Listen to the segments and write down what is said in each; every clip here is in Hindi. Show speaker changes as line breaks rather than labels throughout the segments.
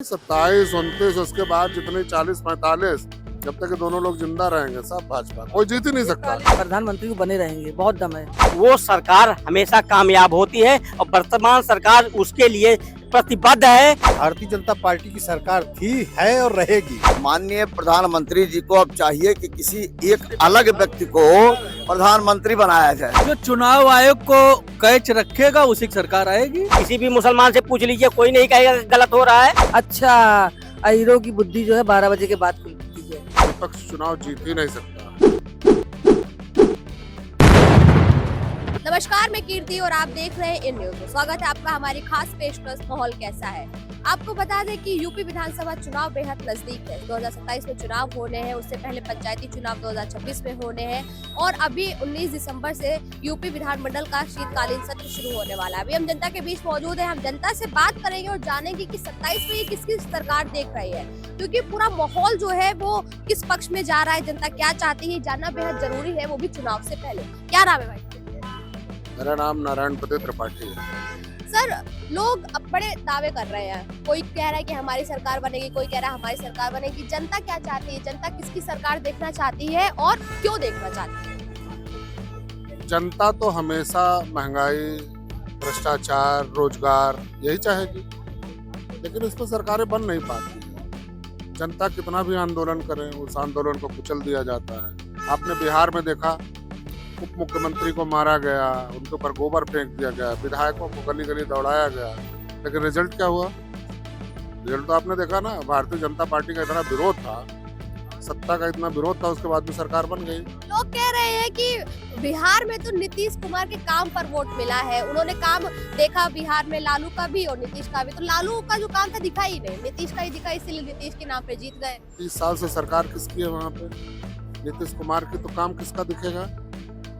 27, 29 उसके बाद जितने 40, 45 जब तक ये दोनों लोग जिंदा रहेंगे सब भाजपा, कोई जीत ही नहीं सकता।
प्रधानमंत्री बने रहेंगे, बहुत दम है।
वो सरकार हमेशा कामयाब होती है और वर्तमान सरकार उसके लिए प्रतिबद्ध है।
भारतीय जनता पार्टी की सरकार थी, है और रहेगी।
माननीय प्रधानमंत्री जी को अब चाहिए कि किसी एक अलग व्यक्ति को प्रधानमंत्री बनाया जाए।
जो चुनाव आयोग को कैच रखेगा उसी की सरकार आएगी।
किसी भी मुसलमान से पूछ लीजिए, कोई नहीं कहेगा कि गलत हो रहा है।
अच्छा, अहीरों की बुद्धि जो है 12 बजे के बाद खुलती है।
विपक्ष चुनाव जीत ही नहीं सकता।
नमस्कार, मैं कीर्ति और आप देख रहे हैं इन न्यूज। स्वागत है आपका हमारी खास पेशकश माहौल कैसा है। आपको बता दें कि यूपी विधानसभा चुनाव बेहद नजदीक है। 2027 में चुनाव होने हैं, उससे पहले पंचायती चुनाव 2026 में होने हैं और अभी 19 दिसंबर से यूपी विधानमंडल का शीतकालीन सत्र शुरू होने वाला है। अभी हम जनता के बीच मौजूद है, हम जनता से बात करेंगे और जानेंगे कि 27 में ये किसकी सरकार देख रही है, क्योंकि पूरा माहौल जो है वो किस पक्ष में जा रहा है, जनता क्या चाहती है, जानना बेहद जरूरी है, वो भी चुनाव से पहले। क्या नाम है भाई?
मेरा नाम नारायण पति त्रिपाठी है।
सर, लोग अब बड़े दावे कर रहे हैं। कोई कह रहा है कि हमारी सरकार बनेगी, कोई कह रहा है हमारी सरकार बनेगी। जनता क्या चाहती है, जनता किसकी सरकार देखना चाहती है और क्यों देखना चाहती है?
जनता तो हमेशा महंगाई, भ्रष्टाचार, रोजगार यही चाहेगी, लेकिन इस पर सरकारें बन नहीं पाती। जनता कितना भी आंदोलन करे, उस आंदोलन को कुचल दिया जाता है। आपने बिहार में देखा, उप मुख्यमंत्री को मारा गया, उनके ऊपर गोबर फेंक दिया गया, विधायकों को गली गली दौड़ाया गया, लेकिन रिजल्ट क्या हुआ? रिजल्ट तो आपने देखा ना। भारतीय जनता पार्टी का इतना विरोध था, सत्ता का इतना विरोध था, उसके बाद भी सरकार बन गई।
लोग कह रहे हैं कि बिहार में तो नीतीश कुमार के काम पर वोट मिला है। उन्होंने काम देखा बिहार में, लालू का भी और नीतीश का भी। तो लालू का जो काम था दिखा ही नहीं, नीतीश का ही दिखा, इसीलिए नीतीश के नाम पे जीत गए।
30 साल से सरकार किसकी है वहाँ पे? नीतीश कुमार की। तो काम किसका दिखेगा?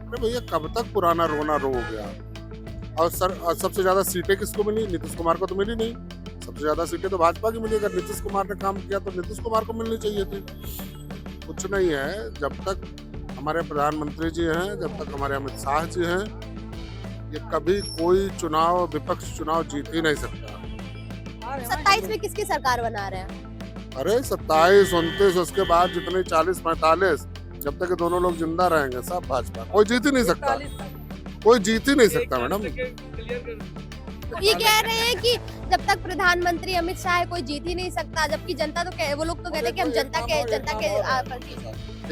अरे भैया, कब तक पुराना रोना रो गया? और सबसे ज्यादा सीटें किसको मिली? नीतीश कुमार को तो मिली नहीं। सबसे ज्यादा सीटें तो भाजपा की मिली। अगर नीतीश कुमार ने काम किया तो नीतीश कुमार को मिलनी चाहिए थी। कुछ नहीं है। जब तक हमारे प्रधानमंत्री जी हैं, जब तक हमारे अमित शाह जी हैं, ये कभी कोई चुनाव, विपक्ष चुनाव जीत ही नहीं सकता।
27 में किसकी सरकार बना रहे हैं?
अरे 27, 29 उसके बाद जितने 40, 45 जब तक ये दोनों लोग जिंदा रहेंगे सब भाजपा, कोई जीत ही नहीं सकता। कोई जीत ही नहीं सकता मैडम।
ये कह रहे हैं कि जब तक प्रधानमंत्री अमित शाह है कोई जीत ही नहीं सकता, जबकि जनता तो वो लोग तो कहते हैं कि हम जनता के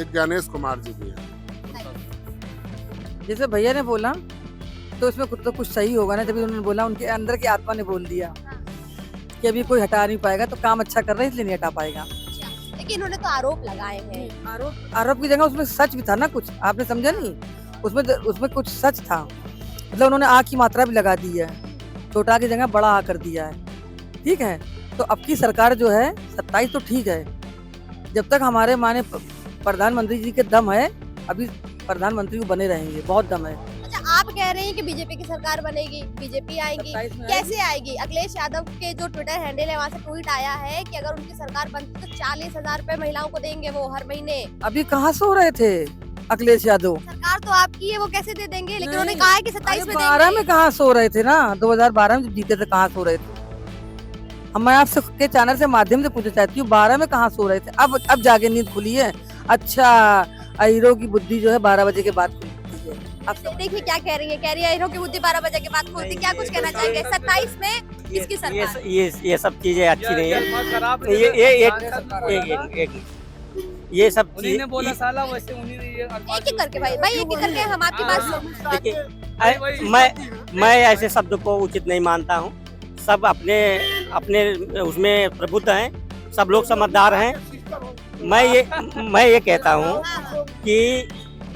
एक ज्ञानेश कुमार जी भी है।
जैसे भैया ने बोला तो उसमें कुछ तो कुछ सही होगा ना। जब उन्होंने बोला, उनके अंदर की आत्मा ने बोल दिया कि अभी कोई हटा नहीं पाएगा, तो काम अच्छा कर रहे हैं इसलिए नहीं हटा पाएगा।
लेकिन उन्होंने तो आरोप लगाए हैं।
आरोप की जगह उसमें सच भी था ना कुछ, आपने समझा नहीं? उसमें कुछ सच था। मतलब उन्होंने आ की मात्रा भी लगा दी है, छोटा की जगह बड़ा आ कर दिया है। ठीक है, तो अब की सरकार जो है 27 तो ठीक है, जब तक हमारे माने प्रधानमंत्री जी के दम है, अभी प्रधानमंत्री को बने रहेंगे, बहुत दम है।
अच्छा, आप कह रहे हैं कि बीजेपी की सरकार बनेगी, बीजेपी आएगी, कैसे आएगी? अखिलेश यादव के जो ट्विटर हैंडल है वहाँ से ट्वीट आया है कि अगर उनकी सरकार बनती तो 40,000 रुपए महिलाओं को देंगे वो हर महीने।
अभी कहाँ सो रहे थे अखिलेश यादव?
सरकार तो आपकी है, वो कैसे दे देंगे? लेकिन उन्होंने कहा है कि 27 में
12 में कहाँ सो रहे थे ना, 2012 में जब जीते थे कहाँ सो रहे थे? मैं आपसे के चैनल से माध्यम से पूछना चाहती हूँ, 12 में कहाँ सो रहे थे? अब जाके नींद खुली है। अच्छा, अहीरों की बुद्धि जो है 12 बजे के बाद खुलती है।
अब देखिए क्या कह रही है। कह रही है अहीरों की बुद्धि 12 बजे के बाद खुलती। क्या कुछ कहना चाहेंगे? 27 में किसकी सरकार?
ये सब चीजें अच्छी नहीं है। ये सब चीजें
बोला साला वैसे उन्हीं ने ये
एक एक करके भाई एक एक करके हम आपकी बात
देखिए, मैं ऐसे शब्द को उचित नहीं मानता हूँ। सब अपने अपने उसमें प्रबुद्ध हैं, सब लोग समझदार हैं। मैं ये कहता हूँ कि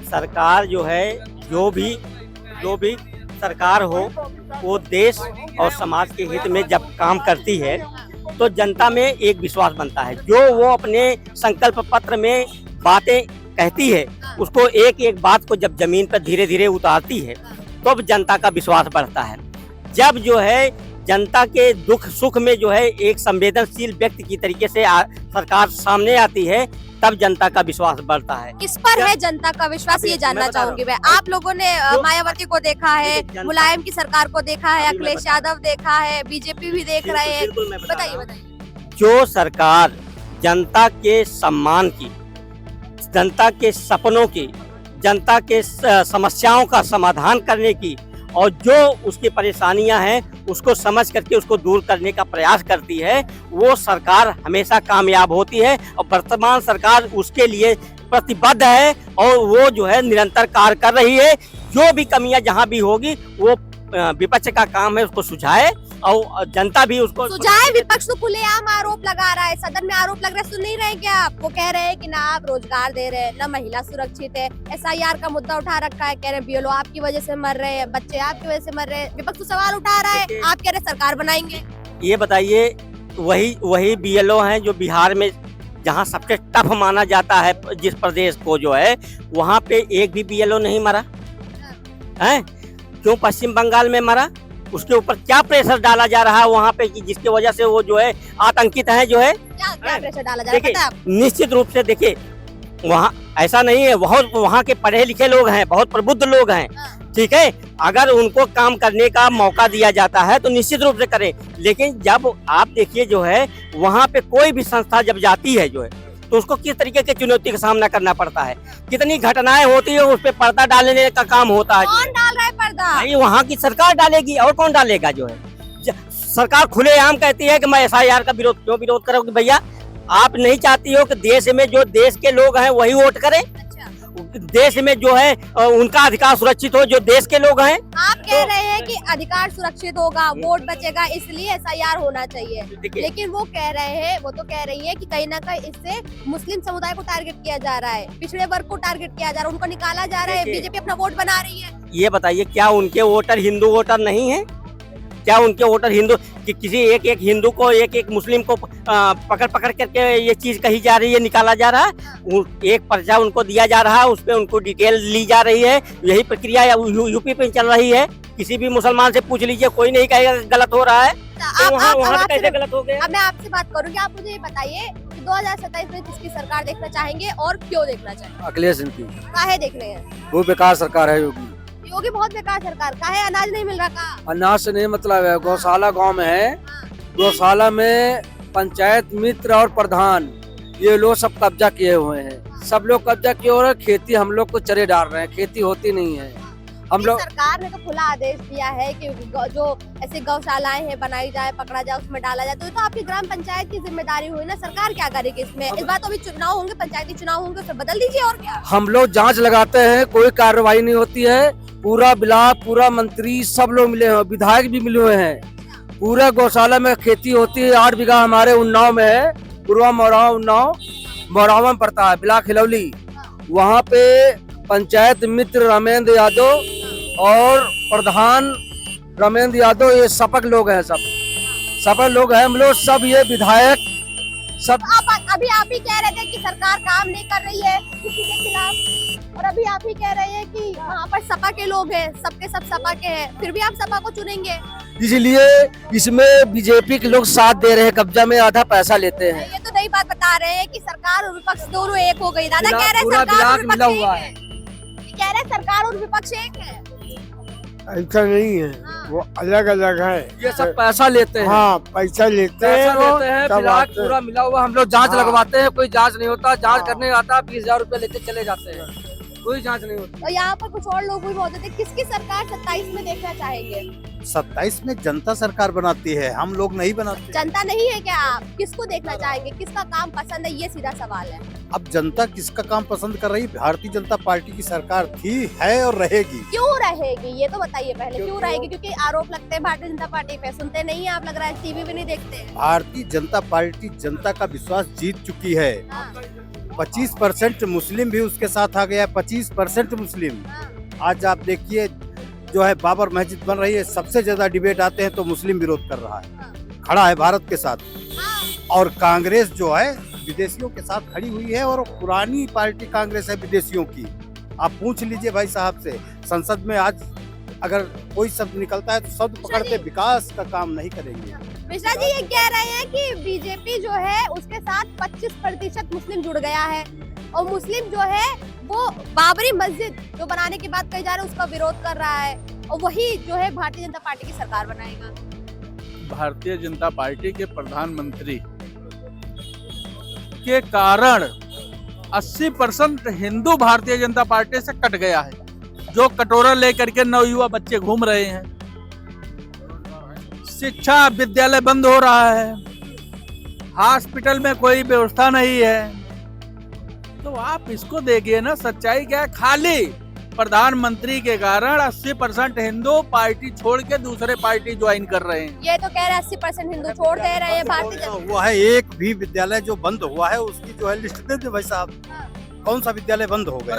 सरकार जो है, जो भी सरकार हो, वो देश और समाज के हित में जब काम करती है तो जनता में एक विश्वास बनता है। जो वो अपने संकल्प पत्र में बातें कहती है, उसको एक एक बात को जब जमीन पर धीरे धीरे उतारती है तो जनता का विश्वास बढ़ता है। जब जो है जनता के दुख सुख में जो है एक संवेदनशील व्यक्ति की तरीके से सरकार सामने आती है, तब जनता का विश्वास बढ़ता है।
किस पर है जनता का विश्वास, ये जानना चाहूंगी मैं। आप लोगों ने मायावती को देखा है, मुलायम की सरकार को देखा है, अखिलेश यादव देखा है, बीजेपी भी देख रहे हैं, बताइए।
जो सरकार जनता के सम्मान की, जनता के सपनों की, जनता के समस्याओं का समाधान करने की और जो उसकी परेशानियां हैं उसको समझ करके उसको दूर करने का प्रयास करती है, वो सरकार हमेशा कामयाब होती है। और वर्तमान सरकार उसके लिए प्रतिबद्ध है और वो जो है निरंतर कार्य कर रही है। जो भी कमियां जहां भी होगी वो विपक्ष का काम है उसको सुझाए और जनता भी उसको
सुझाए। विपक्ष तो खुलेआम आरोप लगा रहा है, सदन में आरोप लग रहा है, सुन नहीं रहे क्या आप? वो कह रहे हैं कि ना आप रोजगार दे रहे हैं, ना महिला सुरक्षित है, SIR का मुद्दा उठा रखा है, कह रहे हैं BLO आपकी वजह से मर रहे हैं, बच्चे आपकी वजह से मर रहे हैं। विपक्ष तो सवाल उठा रहा है, आप कह रहे हैं सरकार बनाएंगे।
ये बताइए, वही BLO हैं जो बिहार में जहां सबसे टफ माना जाता है जिस प्रदेश को जो है, वहां पे एक भी BLO नहीं मरा है। क्यों पश्चिम बंगाल में मरा? उसके ऊपर क्या प्रेशर डाला जा रहा है वहाँ पे कि जिसकी वजह से वो जो है आतंकित है जो है।
क्या प्रेशर डाला जा रहा है
देखिए,
पता है आपको?
निश्चित रूप से देखिए वहाँ ऐसा नहीं है, बहुत वहाँ के पढ़े लिखे लोग हैं, बहुत प्रबुद्ध लोग हैं, ठीक है। अगर उनको काम करने का मौका दिया जाता है तो निश्चित रूप से करें। लेकिन जब आप देखिए जो है वहाँ पे कोई भी संस्था जब जाती है जो है तो उसको किस तरीके की चुनौती का सामना करना पड़ता है, कितनी घटनाएं होती है, उस पर पर्दा डालने का काम होता है।
कौन डाल रहा है पर्दा?
नहीं, वहाँ की सरकार डालेगी और कौन डालेगा जो है। सरकार खुलेआम कहती है कि मैं SIR का विरोध क्यों विरोध करोगे भैया? आप नहीं चाहती हो कि देश में जो देश के लोग हैं वही वोट करें, देश में जो है उनका अधिकार सुरक्षित हो जो देश के लोग हैं।
आप कह रहे हैं कि अधिकार सुरक्षित होगा, वोट बचेगा, इसलिए SIR होना चाहिए। लेकिन वो कह रहे हैं, वो तो कह रही है कि कहीं ना कहीं इससे मुस्लिम समुदाय को टारगेट किया जा रहा है, पिछड़े वर्ग को टारगेट किया जा रहा है, उनको निकाला जा रहा है, बीजेपी अपना वोट बना रही है।
ये बताइए, क्या उनके वोटर हिंदू वोटर नहीं है? क्या उनके वोटर हिंदू कि किसी एक हिंदू को एक मुस्लिम को पकड़ करके ये चीज कही जा रही है, निकाला जा रहा है? एक पर्चा उनको दिया जा रहा है, उस पर उनको डिटेल ली जा रही है। यही प्रक्रिया यूपी पे चल रही है। किसी भी मुसलमान से पूछ लीजिए, कोई नहीं कहेगा गलत हो रहा है। तो वहाँ कैसे गलत हो गया?
अब मैं आपसे बात करूंगी, आप मुझे ये बताइए कि 2027 में किसकी सरकार देखना चाहेंगे और क्यों देखना चाहेंगे?
अखिलेश इनकी
काहे देख रहे हैं?
वो बेकार सरकार है योगी।
योगी बहुत बेकार सरकार का है, अनाज नहीं मिल रहा का?
अनाज से नहीं मतलब है। गौशाला गांव में है, गौशाला में पंचायत मित्र और प्रधान ये लोग सब कब्जा किए हुए हैं। सब लोग कब्जा किए हुए हैं। खेती हम लोग को चरे डाल रहे हैं, खेती होती नहीं है। हम लोग
सरकार ने तो खुला आदेश दिया है कि जो ऐसे गौशालाएं हैं बनाई जाए, पकड़ा जाए, उसमें डाला जाए। तो ये तो आपकी ग्राम पंचायत की जिम्मेदारी हुई ना, सरकार क्या करेगी इसमें? इस बार तो अभी चुनाव होंगे, पंचायती चुनाव होंगे, उसमें बदल दीजिए और क्या।
हम लोग जांच लगाते हैं, कोई कार्रवाई नहीं होती है। पूरा ब्लॉक, पूरा मंत्री सब लोग मिले हैं, विधायक भी मिले हुए हैं। पूरा गौशाला में खेती होती है। 8 बीघा हमारे उन्नाव में है, पूर्वा मोराव उन्नाव मोरावा में पड़ता है, ब्लॉक हिलौली। वहाँ पे पंचायत मित्र रामेंद्र यादव और प्रधान रामेंद्र यादव ये सपक लोग हैं, सब सपक लोग हैं हम लोग सब। ये विधायक सब
अभी आप ही कह रहे थे कि सरकार काम नहीं कर रही है किसी के खिलाफ, और अभी आप ही कह रहे हैं कि वहाँ पर सपा के लोग हैं, सबके सब सपा के हैं, फिर भी आप सपा को चुनेंगे।
इसलिए इसमें बीजेपी के लोग साथ दे रहे हैं, कब्जा में आधा पैसा लेते हैं।
ये तो नई बात बता रहे हैं कि सरकार और विपक्ष दोनों एक हो गई। दादा कह रहे हैं
पूरा
सरकार और
ब्लॉक मिला
विपक्ष
हुआ
एक
है।
है। कह रहे हैं सरकार और विपक्ष एक है।
ऐसा नहीं है, वो अलग अलग है।
ये सब पैसा लेते हैं।
हाँ, पैसा लेते हैं,
ब्लॉक पूरा मिला हुआ। हम लोग जांच लगवाते हैं, कोई जांच नहीं होता। जांच करने आता 20,000 रुपए लेके चले जाते हैं, कोई जांच नहीं होती।
और यहाँ पर कुछ और लोग भी मौजूद है। किसकी सरकार 27 में देखना चाहेंगे?
27 में जनता सरकार बनाती है, हम लोग नहीं बनाते।
जनता नहीं है क्या आप? किसको देखना चाहेंगे? किसका काम पसंद है? ये सीधा सवाल है।
अब जनता किसका काम पसंद कर रही है? भारतीय जनता पार्टी की सरकार थी, है और रहेगी।
क्यों रहेगी ये तो बताइए पहले, क्यों रहेगी? क्योंकि आरोप लगते हैं भारतीय जनता पार्टी पे, सुनते नहीं है आप, लग रहा है टीवी भी नहीं देखते।
भारतीय जनता पार्टी जनता का विश्वास जीत चुकी है। 25% मुस्लिम भी उसके साथ आ गया है, 25% मुस्लिम। आज आप देखिए जो है बाबर मस्जिद बन रही है, सबसे ज्यादा डिबेट आते हैं तो मुस्लिम विरोध कर रहा है, खड़ा है भारत के साथ। और कांग्रेस जो है विदेशियों के साथ खड़ी हुई है, और पुरानी पार्टी कांग्रेस है विदेशियों की। आप पूछ लीजिए भाई साहब से, संसद में आज अगर कोई शब्द निकलता है तो शब्द पकड़ते विकास का काम नहीं करेंगे।
मिश्रा जी ये कह रहे हैं कि बीजेपी जो है उसके साथ 25% मुस्लिम जुड़ गया है, और मुस्लिम जो है वो बाबरी मस्जिद जो बनाने की बात कही जा रही है उसका विरोध कर रहा है, और वही जो है भारतीय जनता पार्टी की सरकार बनाएगा।
भारतीय जनता पार्टी के प्रधानमंत्री
के कारण 80% हिंदू भारतीय जनता पार्टी से कट गया है, जो कटोरा लेकर के नवयुवा बच्चे घूम रहे हैं। शिक्षा विद्यालय बंद हो रहा है, हॉस्पिटल में कोई व्यवस्था नहीं है। तो आप इसको देखिए ना, सच्चाई क्या है। खाली प्रधानमंत्री के कारण 80% हिंदू पार्टी छोड़ के दूसरे पार्टी ज्वाइन कर रहे हैं।
ये तो कह रहे हैं 80% हिंदू छोड़ दे रहे हैं भारतीय जनता।
हुआ है, एक भी विद्यालय जो बंद हुआ है उसकी जो है लिस्ट दे दे भाई साहब, कौन सा विद्यालय बंद हो गया?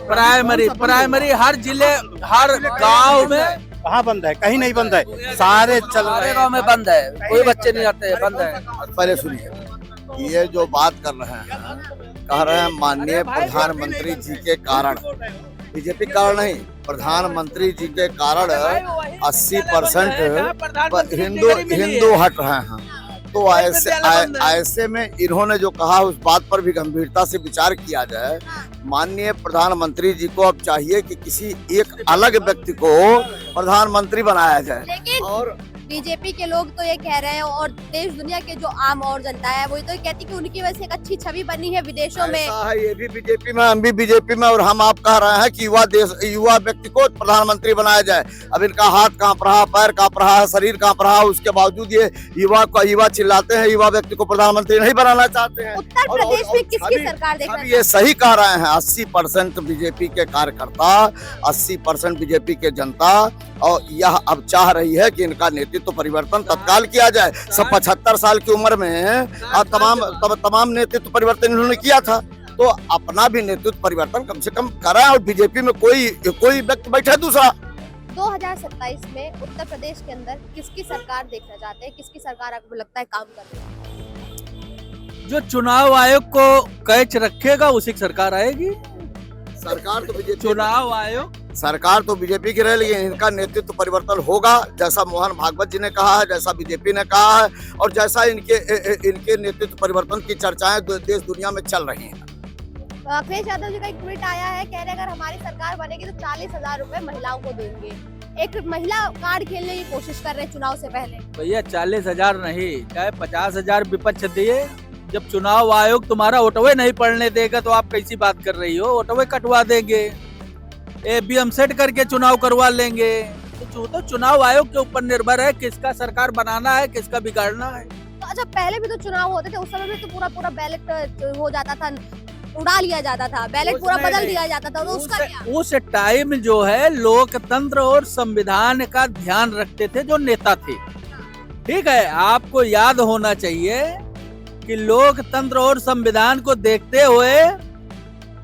प्राइमरी हर जिले हर गांव में
कहाँ बंद है? कहीं नहीं बंद है, सारे चल रहे
गाँव में बंद है, कोई बच्चे नहीं आते हैं, बंद है।
पहले सुनिए, ये जो बात कर रहे हैं, कह रहे हैं माननीय प्रधानमंत्री जी के कारण, बीजेपी कारण नहीं, प्रधानमंत्री जी के कारण 80% हिंदू हट रहे हैं। तो ऐसे में इन्होंने जो कहा उस बात पर भी गंभीरता से विचार किया जाए। माननीय प्रधानमंत्री जी को अब चाहिए कि किसी एक अलग व्यक्ति को प्रधानमंत्री बनाया जाए।
लेकिन
और
बीजेपी के लोग तो ये कह रहे हैं, और देश दुनिया के जो आम और जनता है वो तो ये कहती है कि उनकी वजह से एक अच्छी छवि बनी है विदेशों में।
ऐसा है, ये भी बीजेपी में, हम भी बीजेपी में, और हम आप कह रहे हैं कि युवा व्यक्ति को प्रधानमंत्री बनाया जाए। अब इनका हाथ कांप रहा, पैर कांप रहा है, शरीर कांप रहा है, उसके बावजूद ये युवा चिल्लाते हैं, युवा व्यक्ति को प्रधानमंत्री नहीं बनाना चाहते हैं।
उत्तर प्रदेश में किसकी सरकार देखना
ये सही कह रहे हैं, 80% बीजेपी के कार्यकर्ता, 80% बीजेपी के जनता, और यह अब चाह रही है कि इनका नेतृत्व परिवर्तन तत्काल किया जाए। सब 75 साल की उम्र में तमाम नेतृत्व परिवर्तन इन्होंने किया था, तो अपना भी नेतृत्व परिवर्तन कम से कम करा। और बीजेपी में कोई व्यक्ति बैठा दूसरा।
2027 में उत्तर प्रदेश के अंदर किसकी सरकार देखना चाहते हैं, किसकी सरकार आपको लगता है काम कर रही है?
जो चुनाव आयोग को कैच रखेगा उसी की सरकार आएगी।
सरकार तो बीजेपी,
चुनाव आयोग
सरकार तो बीजेपी की रहे, लेकिन इनका नेतृत्व परिवर्तन होगा, जैसा मोहन भागवत जी ने कहा है, जैसा बीजेपी ने कहा है, और जैसा इनके नेतृत्व परिवर्तन की चर्चाएं देश दुनिया में चल रही हैं।
अखिलेश यादव जी का एक ट्वीट आया है, कह रहे हैं अगर हमारी सरकार बनेगी तो 40,000 रुपए महिलाओं को देंगे। एक महिला कार्ड खेलने की कोशिश कर रहे हैं चुनाव से पहले।
भैया 40,000 नहीं, चाहे 50,000 विपक्ष दिए, जब चुनाव आयोग तुम्हारा ओटवे नहीं पड़ने देगा तो आप कैसी बात कर रही हो? ओटवे कटवा देंगे, ABM सेट करके चुनाव करवा लेंगे। तो चुनाव आयोग के ऊपर निर्भर है किसका सरकार बनाना है, किसका बिगाड़ना है।
तो अच्छा, पहले भी तो चुनाव होते थे, उस समय भी तो पूरा बैलेट हो जाता था, उड़ा लिया जाता था, बैलेट पूरा बदल दिया जाता था, तो उसका क्या?
उस टाइम जो है लोकतंत्र और संविधान का ध्यान रखते थे जो नेता थे। ठीक है, आपको याद होना चाहिए कि लोकतंत्र और संविधान को देखते हुए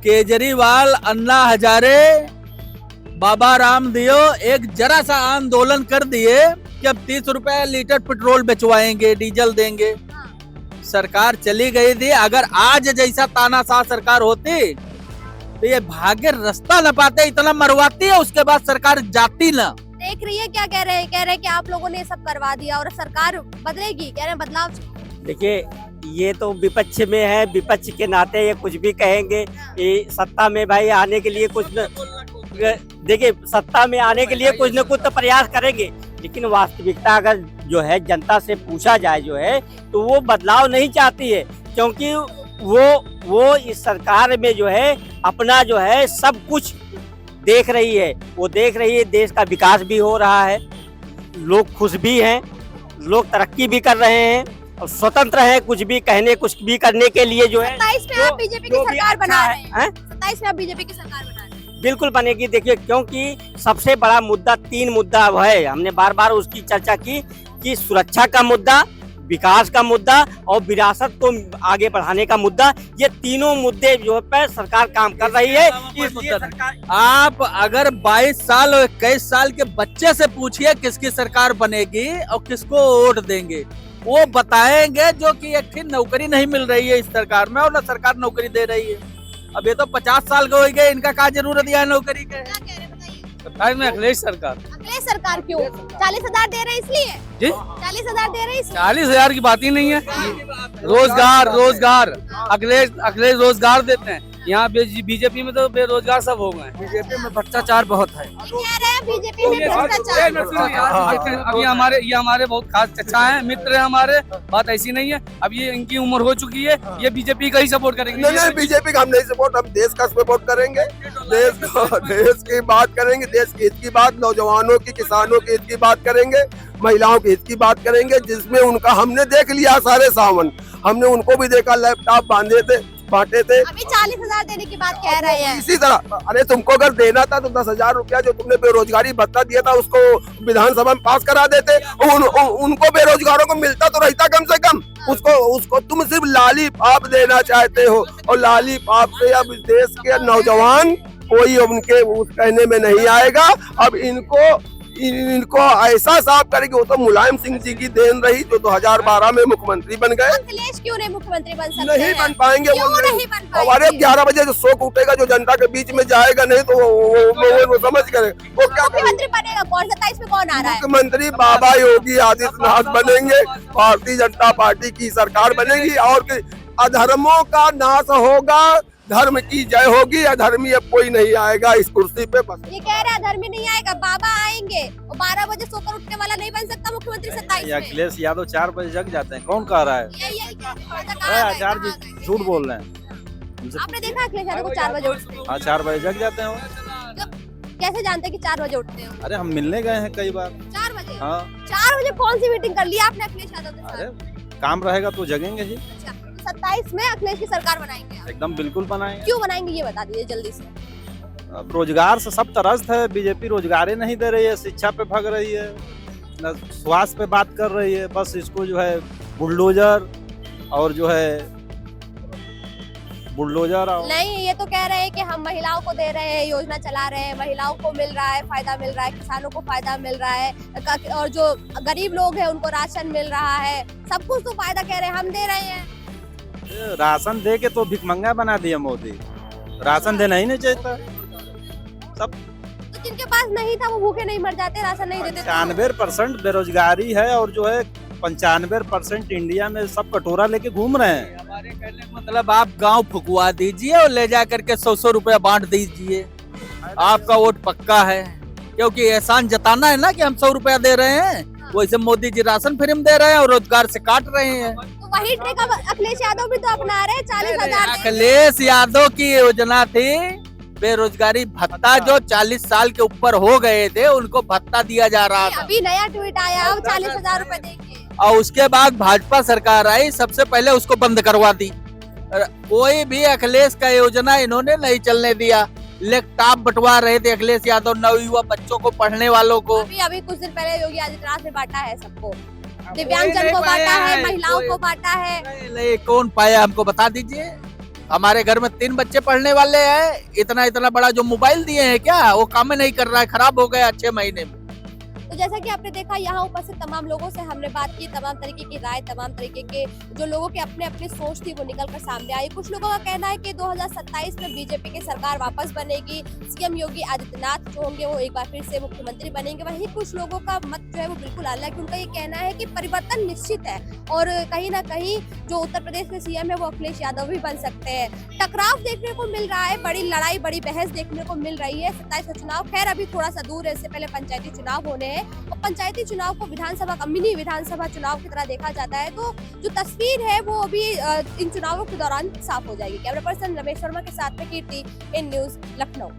केजरीवाल, अन्ना हजारे, बाबा रामदेव एक जरा सा आंदोलन कर दिए कि अब 30 रुपए लीटर पेट्रोल बेचवाएंगे, डीजल देंगे। सरकार चली गई थी। अगर आज जैसा तानाशाह सरकार होती तो ये भाग्य रास्ता न पाते, इतना मरवाती है, उसके बाद सरकार जाती ना।
देख रही है क्या कह रहे हैं? कह रहे हैं कि आप लोगों ने ये सब करवा दिया और सरकार बदलेगी, कह रहे हैं बदलाव।
देखिए, ये तो विपक्ष में है, विपक्ष के नाते ये कुछ भी कहेंगे। ये सत्ता में भाई आने के लिए देखिए, सत्ता में आने के लिए कुछ न कुछ तो प्रयास करेंगे, लेकिन वास्तविकता अगर जो है जनता से पूछा जाए जो है, तो वो बदलाव नहीं चाहती है, क्योंकि वो इस सरकार में जो है अपना जो है सब कुछ देख रही है। वो देख रही है देश का विकास भी हो रहा है, लोग खुश भी हैं, लोग तरक्की भी कर रहे हैं और स्वतंत्र है कुछ भी कहने, कुछ भी करने के लिए जो है।
27 में आप बीजेपी की सरकार बना रहे हैं? 27 में आप बीजेपी की सरकार बना रहे हैं?
बिल्कुल बनेगी। देखिए, क्योंकि सबसे बड़ा मुद्दा 3 मुद्दा है, हमने बार बार उसकी चर्चा की कि सुरक्षा का मुद्दा, विकास का मुद्दा और विरासत को आगे बढ़ाने का मुद्दा। ये तीनों मुद्दे जो पे सरकार काम कर रही है। इसलिए सरकार,
आप अगर 22 साल और 21 साल के बच्चे से पूछिए किसकी सरकार बनेगी और किसको वोट देंगे, वो बताएंगे जो कि एक नौकरी नहीं मिल रही है इस सरकार में और न सरकार नौकरी दे रही है। अब ये तो 50 साल के हो गए, इनका क्या जरूरत है नौकरी के?
क्या कह रहे हैं बताइए?
27 में अखिलेश सरकार।
अखिलेश सरकार क्यों? 40,000 दे रहे हैं इसलिए?
जी,
40,000 दे रहे हैं इसलिए?
40,000 की बात ही नहीं है। रोजगार अखिलेश रोजगार देते हैं।
यहाँ बीजेपी में तो बेरोजगार सब हो गए। बीजेपी में भ्रष्टाचार बहुत है।
कह रहे हैं बीजेपी में भ्रष्टाचार।
अब ये हमारे बहुत खास चचा हैं, मित्र हैं हमारे। बात ऐसी नहीं है, अब ये इनकी उम्र हो चुकी है, ये बीजेपी का ही सपोर्ट करेंगे।
नहीं, बीजेपी का हम नहीं सपोर्ट, हम देश का सपोर्ट करेंगे। देश की बात करेंगे, देश के हित की बात, नौजवानों की, किसानों के हित की बात करेंगे, महिलाओं के हित की बात करेंगे, जिसमें उनका हमने देख लिया सारे सावन। हमने उनको भी देखा, लैपटॉप बांटे थे।
अभी 40,000 देने की बात कह रहे हैं।
इसी तरह अरे तुमको अगर देना था तो 10,000 रुपया जो तुमने बेरोजगारी भत्ता दिया था उसको विधानसभा में पास करा देते। उनको बेरोजगारों को मिलता तो रहता कम से कम। उसको तुम सिर्फ लाली पाप देना चाहते हो, और लाली पाप से अब देश के नौजवान कोई उनके उस कहने में नहीं आएगा। अब इनको ऐसा साफ करेगी। वो तो मुलायम सिंह जी की देन रही जो 2012 में मुख्यमंत्री बन गए।
अखिलेश क्यों नहीं मुख्यमंत्री बन सकते?
नहीं बन पाएंगे।
क्यों नहीं बन पाएंगे?
हमारे 11 बजे जो शोक उठेगा, जो जनता के बीच में जाएगा नहीं तो वो समझ करे वो क्या
मुख्यमंत्री बनेगा कौन? 27 में कौन आ रहा है?
मुख्यमंत्री बाबा योगी आदित्यनाथ बनेंगे। भारतीय जनता पार्टी की सरकार बनेगी और अधर्मों का नाश होगा, धर्म की जय होगी। अधर्मी अब कोई नहीं आएगा इस कुर्सी पे। बस
ये कह रहा है धर्मी नहीं आएगा, बाबा आएंगे। और 12 बजे सोकर उठने वाला नहीं बन सकता मुख्यमंत्री 27 में।
अखिलेश यादव 4 बजे जग जाते हैं, कौन कह रहा है?
यही
आचार्य जी झूठ बोल रहे हैं।
आपने देखा अखिलेश यादव को 4 बजे उठते हैं?
हाँ, 4 बजे जग जाते हैं वो।
मतलब कैसे जानते हैं कि 4 बजे उठते हैं?
अरे हम मिलने गए हैं कई बार।
4 बजे?
हाँ।
4 बजे कौन सी मीटिंग कर लिया आपने अखिलेश यादव के
अरे
साथ?
काम रहेगा तो जगेंगे जी।
अच्छा, 27 में अखिलेश की सरकार बनाएंगे आप?
एकदम बिल्कुल बनाएंगे।
क्यों बनाएंगे ये बता दीजिए जल्दी से।
अब रोजगार से सब त्रस्त है। बीजेपी रोजगार ही नहीं दे रही है, शिक्षा पे भग रही है, न स्वास्थ्य पे बात कर रही है। बस इसको जो है बुलडोजर और
नहीं, ये तो कह रहे हैं कि हम महिलाओं को दे रहे हैं, योजना चला रहे हैं, महिलाओं को मिल रहा है, फायदा मिल रहा है, किसानों को फायदा मिल रहा है, और जो गरीब लोग हैं उनको राशन मिल रहा है। सब कुछ तो फायदा कह रहे हैं, हम दे रहे हैं।
राशन दे के तो भिखमंगा बना दिया मोदी। राशन देना ही नहीं चाहता। सब
तो जिनके पास नहीं था वो भूखे नहीं मर जाते, राशन नहीं देते।
95% बेरोजगारी है और जो है 95% इंडिया में सब कटोरा लेके घूम रहे हैं।
हमारे कहने का मतलब आप गांव फुकवा दीजिए और ले जा करके 100 रुपया बांट दीजिए, आपका वोट पक्का है। क्योंकि एहसान जताना है ना कि हम 100 रुपया दे रहे हैं, वैसे मोदी जी राशन फ्री में दे रहे हैं और रोजगार से काट रहे हैं।
तो वही ट्रिक अब अखिलेश यादव भी तो अपना रहे हैं। 40,000
अखिलेश यादव की योजना थी बेरोजगारी भत्ता, जो 40 साल के ऊपर हो गए थे उनको भत्ता दिया जा रहा था।
अभी नया ट्वीट आया, अब 40,000 रुपए देंगे।
और उसके बाद भाजपा सरकार आई, सबसे पहले उसको बंद करवा दी। कोई भी अखिलेश का योजना इन्होंने नहीं चलने दिया। लैपटॉप बंटवा रहे थे अखिलेश यादव नवयुवा बच्चों को, पढ़ने वालों को।
अभी कुछ दिन पहले योगी आदित्यनाथ ने बांटा है सबको, दिव्यांगजन को बांटा है, महिलाओं को बांटा है।
नहीं, कौन पाया हमको बता दीजिए। हमारे घर में 3 बच्चे पढ़ने वाले हैं, इतना बड़ा जो मोबाइल दिए हैं क्या वो काम नहीं कर रहा है, खराब हो गया 6 महीने में।
तो जैसा कि आपने देखा, यहाँ उपस्थित तमाम लोगों से हमने बात की, तमाम तरीके की राय, तमाम तरीके के जो लोगों के अपने अपनी सोच थी वो निकल कर सामने आई। कुछ लोगों का कहना है कि 2027 में बीजेपी की सरकार वापस बनेगी, सीएम योगी आदित्यनाथ जो होंगे वो एक बार फिर से मुख्यमंत्री बनेंगे। वहीं कुछ लोगों का मत जो है वो बिल्कुल अलग है, उनका ये कहना है कि परिवर्तन निश्चित है और कहीं ना कहीं जो उत्तर प्रदेश के सीएम है वो अखिलेश यादव भी बन सकते हैं। टकराव देखने को मिल रहा है, बड़ी लड़ाई, बड़ी बहस देखने को मिल रही है। 27 का चुनाव खैर अभी थोड़ा सा दूर है, इससे पहले पंचायती चुनाव होने हैं और पंचायती चुनाव को विधानसभा का मिनी विधानसभा चुनाव की तरह देखा जाता है। तो जो तस्वीर है वो अभी इन चुनावों के दौरान साफ हो जाएगी। कैमरा पर्सन रमेश वर्मा के साथ में कीर्ति, इन न्यूज़ लखनऊ।